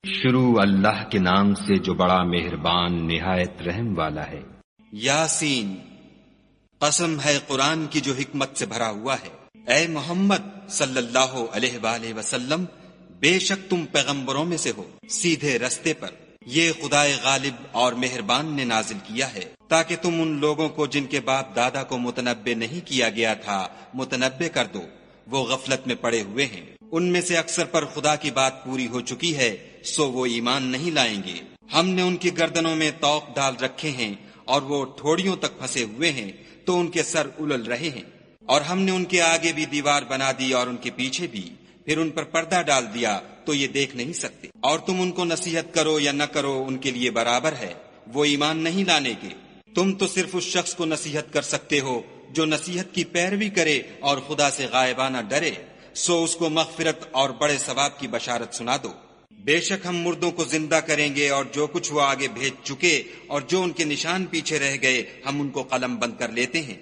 شروع اللہ کے نام سے جو بڑا مہربان نہایت رحم والا ہے۔ یاسین، قسم ہے قرآن کی جو حکمت سے بھرا ہوا ہے۔ اے محمد صلی اللہ علیہ وآلہ وسلم، بے شک تم پیغمبروں میں سے ہو، سیدھے رستے پر۔ یہ خدائے غالب اور مہربان نے نازل کیا ہے تاکہ تم ان لوگوں کو جن کے باپ دادا کو متنبع نہیں کیا گیا تھا متنبع کر دو، وہ غفلت میں پڑے ہوئے ہیں۔ ان میں سے اکثر پر خدا کی بات پوری ہو چکی ہے، سو وہ ایمان نہیں لائیں گے۔ ہم نے ان کی گردنوں میں طوق ڈال رکھے ہیں اور وہ ٹھوڑیوں تک پھنسے ہوئے ہیں تو ان کے سر الل رہے ہیں، اور ہم نے ان کے آگے بھی دیوار بنا دی اور ان کے پیچھے بھی، پھر ان پر پردہ ڈال دیا تو یہ دیکھ نہیں سکتے۔ اور تم ان کو نصیحت کرو یا نہ کرو ان کے لیے برابر ہے، وہ ایمان نہیں لانے کے۔ تم تو صرف اس شخص کو نصیحت کر سکتے ہو جو نصیحت کی پیروی کرے اور خدا سے غائبانہ ڈرے، سو اس کو مغفرت اور بڑے ثواب کی بشارت سنا دو۔ بے شک ہم مردوں کو زندہ کریں گے، اور جو کچھ وہ آگے بھیج چکے اور جو ان کے نشان پیچھے رہ گئے ہم ان کو قلم بند کر لیتے ہیں،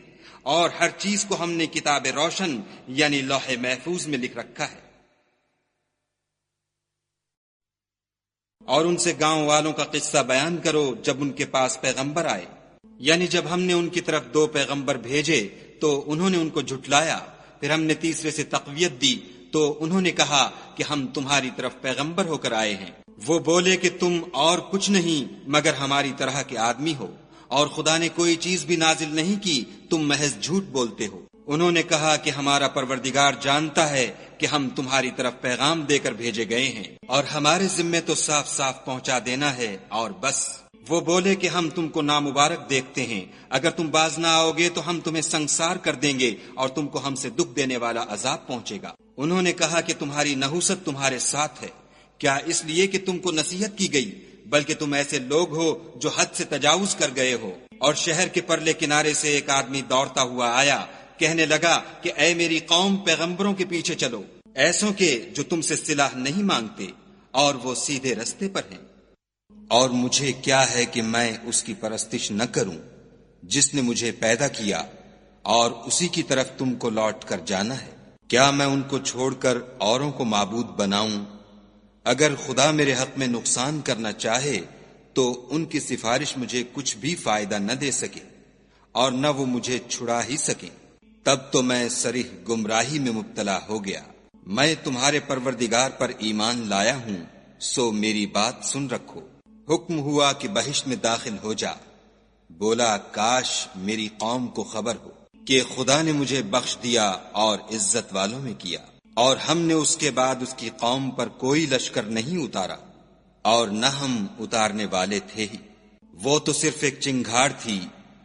اور ہر چیز کو ہم نے کتاب روشن یعنی لوح محفوظ میں لکھ رکھا ہے۔ اور ان سے گاؤں والوں کا قصہ بیان کرو جب ان کے پاس پیغمبر آئے، یعنی جب ہم نے ان کی طرف 2 پیغمبر بھیجے تو انہوں نے ان کو جھٹلایا، پھر ہم نے تیسرے سے تقویت دی تو انہوں نے کہا کہ ہم تمہاری طرف پیغمبر ہو کر آئے ہیں۔ وہ بولے کہ تم اور کچھ نہیں مگر ہماری طرح کے آدمی ہو، اور خدا نے کوئی چیز بھی نازل نہیں کی، تم محض جھوٹ بولتے ہو۔ انہوں نے کہا کہ ہمارا پروردگار جانتا ہے کہ ہم تمہاری طرف پیغام دے کر بھیجے گئے ہیں، اور ہمارے ذمے تو صاف صاف پہنچا دینا ہے اور بس۔ وہ بولے کہ ہم تم کو نامبارک دیکھتے ہیں، اگر تم باز نہ آؤ گے تو ہم تمہیں سنگسار کر دیں گے اور تم کو ہم سے دکھ دینے والا عذاب پہنچے گا۔ انہوں نے کہا کہ تمہاری نحوست تمہارے ساتھ ہے، کیا اس لیے کہ تم کو نصیحت کی گئی، بلکہ تم ایسے لوگ ہو جو حد سے تجاوز کر گئے ہو۔ اور شہر کے پرلے کنارے سے ایک آدمی دوڑتا ہوا آیا، کہنے لگا کہ اے میری قوم، پیغمبروں کے پیچھے چلو، ایسوں کے جو تم سے صلاح نہیں مانگتے اور وہ سیدھے رستے پر ہیں۔ اور مجھے کیا ہے کہ میں اس کی پرستش نہ کروں جس نے مجھے پیدا کیا، اور اسی کی طرف تم کو لوٹ کر جانا ہے۔ کیا میں ان کو چھوڑ کر اوروں کو معبود بناؤں؟ اگر خدا میرے حق میں نقصان کرنا چاہے تو ان کی سفارش مجھے کچھ بھی فائدہ نہ دے سکے، اور نہ وہ مجھے چھڑا ہی سکیں۔ تب تو میں صریح گمراہی میں مبتلا ہو گیا۔ میں تمہارے پروردگار پر ایمان لایا ہوں، سو میری بات سن رکھو۔ حکم ہوا کہ بہشت میں داخل ہو جا۔ بولا کاش میری قوم کو خبر ہو کہ خدا نے مجھے بخش دیا اور عزت والوں میں کیا، اور ہم نے اس کے بعد اس کی قوم پر کوئی لشکر نہیں اتارا، اور نہ ہم اتارنے والے تھے ہی۔ وہ تو صرف ایک چنگھاڑ تھی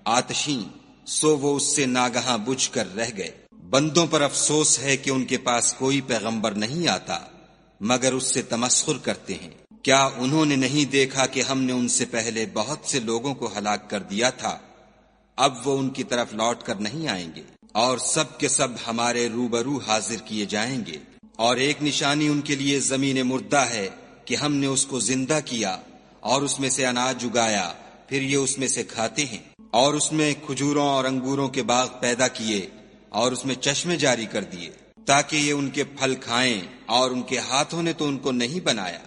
آتشیں، سو وہ اس سے ناگہاں بجھ کر رہ گئے۔ بندوں پر افسوس ہے کہ ان کے پاس کوئی پیغمبر نہیں آتا مگر اس سے تمسخر کرتے ہیں۔ کیا انہوں نے نہیں دیکھا کہ ہم نے ان سے پہلے بہت سے لوگوں کو ہلاک کر دیا تھا؟ اب وہ ان کی طرف لوٹ کر نہیں آئیں گے، اور سب کے سب ہمارے روبرو حاضر کیے جائیں گے۔ اور ایک نشانی ان کے لیے زمین مردہ ہے کہ ہم نے اس کو زندہ کیا اور اس میں سے اناج اگایا، پھر یہ اس میں سے کھاتے ہیں، اور اس میں کھجوروں اور انگوروں کے باغ پیدا کیے اور اس میں چشمے جاری کر دیے تاکہ یہ ان کے پھل کھائیں، اور ان کے ہاتھوں نے تو ان کو نہیں بنایا،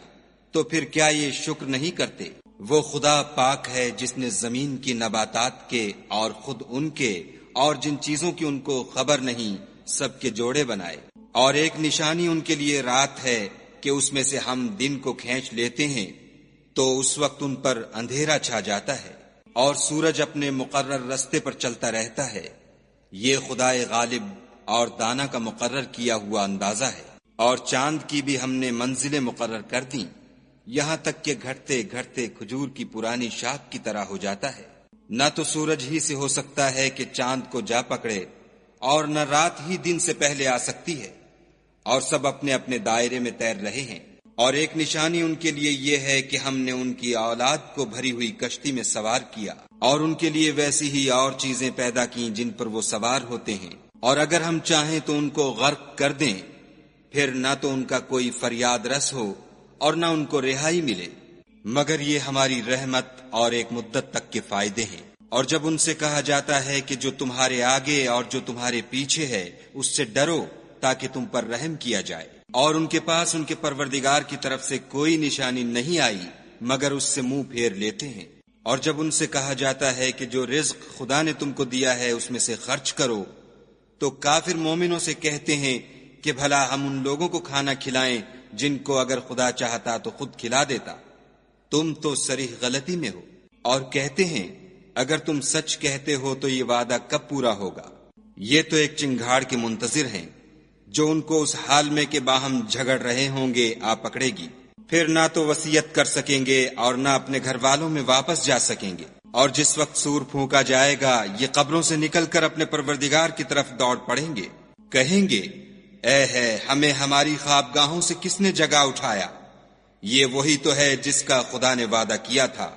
تو پھر کیا یہ شکر نہیں کرتے؟ وہ خدا پاک ہے جس نے زمین کی نباتات کے اور خود ان کے اور جن چیزوں کی ان کو خبر نہیں سب کے جوڑے بنائے۔ اور ایک نشانی ان کے لیے رات ہے کہ اس میں سے ہم دن کو کھینچ لیتے ہیں تو اس وقت ان پر اندھیرا چھا جاتا ہے، اور سورج اپنے مقرر رستے پر چلتا رہتا ہے۔ یہ خدائے غالب اور دانا کا مقرر کیا ہوا اندازہ ہے۔ اور چاند کی بھی ہم نے منزلیں مقرر کر دیں، یہاں تک کہ گھٹتے گھٹتے کھجور کی پرانی شاخ کی طرح ہو جاتا ہے۔ نہ تو سورج ہی سے ہو سکتا ہے کہ چاند کو جا پکڑے، اور نہ رات ہی دن سے پہلے آ سکتی ہے، اور سب اپنے اپنے دائرے میں تیر رہے ہیں۔ اور ایک نشانی ان کے لیے یہ ہے کہ ہم نے ان کی اولاد کو بھری ہوئی کشتی میں سوار کیا، اور ان کے لیے ویسی ہی اور چیزیں پیدا کی جن پر وہ سوار ہوتے ہیں، اور اگر ہم چاہیں تو ان کو غرق کر دیں، پھر نہ تو ان کا کوئی فریاد رس ہو اور نہ ان کو رہائی ملے، مگر یہ ہماری رحمت اور ایک مدت تک کے فائدے ہیں۔ اور جب ان سے کہا جاتا ہے کہ جو تمہارے آگے اور جو تمہارے پیچھے ہے اس سے ڈرو تاکہ تم پر رحم کیا جائے، اور ان کے پاس ان کے پروردگار کی طرف سے کوئی نشانی نہیں آئی مگر اس سے منہ پھیر لیتے ہیں۔ اور جب ان سے کہا جاتا ہے کہ جو رزق خدا نے تم کو دیا ہے اس میں سے خرچ کرو، تو کافر مومنوں سے کہتے ہیں کہ بھلا ہم ان لوگوں کو کھانا کھلائیں جن کو اگر خدا چاہتا تو خود کھلا دیتا، تم تو صریح غلطی میں ہو۔ اور کہتے ہیں اگر تم سچ کہتے ہو تو یہ وعدہ کب پورا ہوگا؟ یہ تو ایک چنگھاڑ کے منتظر ہیں جو ان کو اس حال میں کہ باہم جھگڑ رہے ہوں گے آ پکڑے گی، پھر نہ تو وصیت کر سکیں گے اور نہ اپنے گھر والوں میں واپس جا سکیں گے۔ اور جس وقت سور پھونکا جائے گا یہ قبروں سے نکل کر اپنے پروردگار کی طرف دوڑ پڑیں گے، کہیں گے اے ہے ہمیں ہماری خوابگاہوں سے کس نے جگا اٹھایا؟ یہ وہی تو ہے جس کا خدا نے وعدہ کیا تھا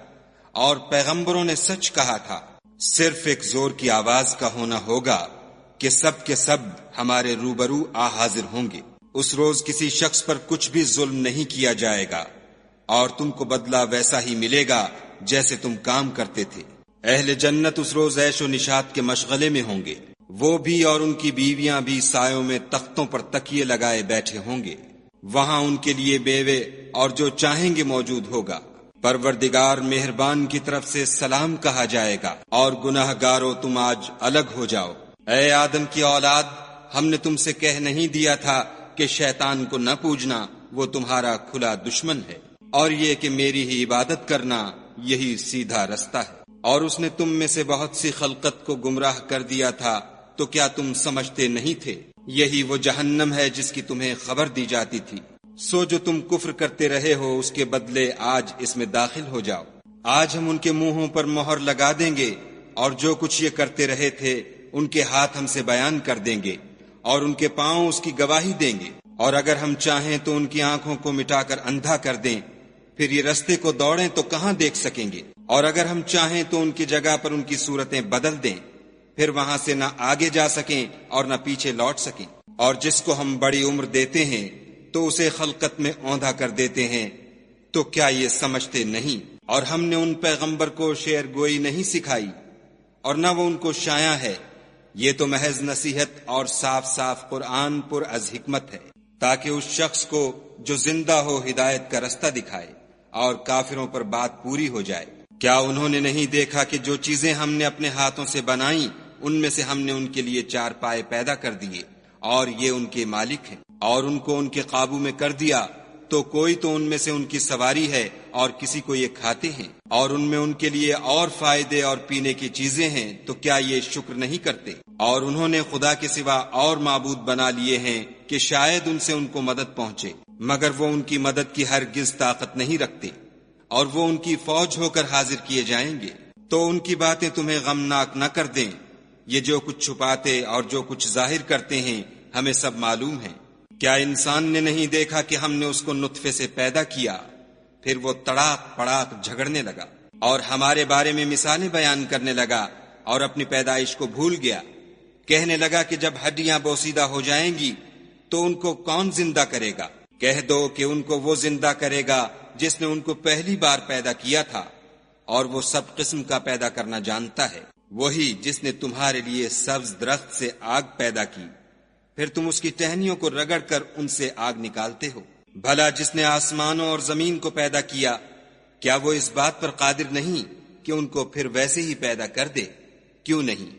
اور پیغمبروں نے سچ کہا تھا۔ صرف ایک زور کی آواز کا ہونا ہوگا کہ سب کے سب ہمارے روبرو آ حاضر ہوں گے۔ اس روز کسی شخص پر کچھ بھی ظلم نہیں کیا جائے گا اور تم کو بدلہ ویسا ہی ملے گا جیسے تم کام کرتے تھے۔ اہل جنت اس روز عیش و نشاط کے مشغلے میں ہوں گے، وہ بھی اور ان کی بیویاں بھی سایوں میں تختوں پر تکیے لگائے بیٹھے ہوں گے، وہاں ان کے لیے بیوے اور جو چاہیں گے موجود ہوگا۔ پروردگار مہربان کی طرف سے سلام کہا جائے گا اور گناہ گارو تم آج الگ ہو جاؤ۔ اے آدم کی اولاد، ہم نے تم سے کہہ نہیں دیا تھا کہ شیطان کو نہ پوجنا، وہ تمہارا کھلا دشمن ہے، اور یہ کہ میری ہی عبادت کرنا یہی سیدھا رستہ ہے۔ اور اس نے تم میں سے بہت سی خلقت کو گمراہ کر دیا تھا، تو کیا تم سمجھتے نہیں تھے؟ یہی وہ جہنم ہے جس کی تمہیں خبر دی جاتی تھی۔ سو جو تم کفر کرتے رہے ہو اس کے بدلے آج اس میں داخل ہو جاؤ۔ آج ہم ان کے منہوں پر مہر لگا دیں گے اور جو کچھ یہ کرتے رہے تھے ان کے ہاتھ ہم سے بیان کر دیں گے اور ان کے پاؤں اس کی گواہی دیں گے۔ اور اگر ہم چاہیں تو ان کی آنکھوں کو مٹا کر اندھا کر دیں، پھر یہ رستے کو دوڑیں تو کہاں دیکھ سکیں گے۔ اور اگر ہم چاہیں تو ان کی جگہ پر ان کی صورتیں بدل دیں، پھر وہاں سے نہ آگے جا سکیں اور نہ پیچھے لوٹ سکیں۔ اور جس کو ہم بڑی عمر دیتے ہیں تو اسے خلقت میں اوندھا کر دیتے ہیں، تو کیا یہ سمجھتے نہیں؟ اور ہم نے ان پیغمبر کو شعر گوئی نہیں سکھائی اور نہ وہ ان کو شایع ہے، یہ تو محض نصیحت اور صاف صاف قرآن پر از حکمت ہے، تاکہ اس شخص کو جو زندہ ہو ہدایت کا رستہ دکھائے اور کافروں پر بات پوری ہو جائے۔ کیا انہوں نے نہیں دیکھا کہ جو چیزیں ہم نے اپنے ہاتھوں سے بنائیں ان میں سے ہم نے ان کے لیے 4 پائے پیدا کر دیے اور یہ ان کے مالک ہیں، اور ان کو ان کے قابو میں کر دیا تو کوئی تو ان میں سے ان کی سواری ہے اور کسی کو یہ کھاتے ہیں، اور ان میں ان کے لیے اور فائدے اور پینے کی چیزیں ہیں، تو کیا یہ شکر نہیں کرتے؟ اور انہوں نے خدا کے سوا اور معبود بنا لیے ہیں کہ شاید ان سے ان کو مدد پہنچے، مگر وہ ان کی مدد کی ہرگز طاقت نہیں رکھتے، اور وہ ان کی فوج ہو کر حاضر کیے جائیں گے۔ تو ان کی باتیں تمہیں غمناک نہ کر دیں، یہ جو کچھ چھپاتے اور جو کچھ ظاہر کرتے ہیں ہمیں سب معلوم ہے۔ کیا انسان نے نہیں دیکھا کہ ہم نے اس کو نطفے سے پیدا کیا، پھر وہ تڑاک پڑاک جھگڑنے لگا اور ہمارے بارے میں مثالیں بیان کرنے لگا اور اپنی پیدائش کو بھول گیا، کہنے لگا کہ جب ہڈیاں بوسیدہ ہو جائیں گی تو ان کو کون زندہ کرے گا؟ کہہ دو کہ ان کو وہ زندہ کرے گا جس نے ان کو پہلی بار پیدا کیا تھا، اور وہ سب قسم کا پیدا کرنا جانتا ہے، وہی جس نے تمہارے لیے سبز درخت سے آگ پیدا کی، پھر تم اس کی ٹہنیوں کو رگڑ کر ان سے آگ نکالتے ہو۔ بھلا جس نے آسمانوں اور زمین کو پیدا کیا، کیا وہ اس بات پر قادر نہیں کہ ان کو پھر ویسے ہی پیدا کر دے؟ کیوں نہیں؟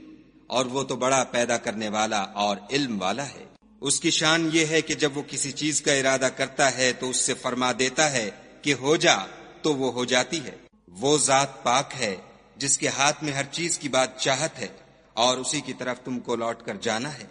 اور وہ تو بڑا پیدا کرنے والا اور علم والا ہے۔ اس کی شان یہ ہے کہ جب وہ کسی چیز کا ارادہ کرتا ہے تو اس سے فرما دیتا ہے کہ ہو جا، تو وہ ہو جاتی ہے۔ وہ ذات پاک ہے جس کے ہاتھ میں ہر چیز کی بات چاہت ہے، اور اسی کی طرف تم کو لوٹ کر جانا ہے۔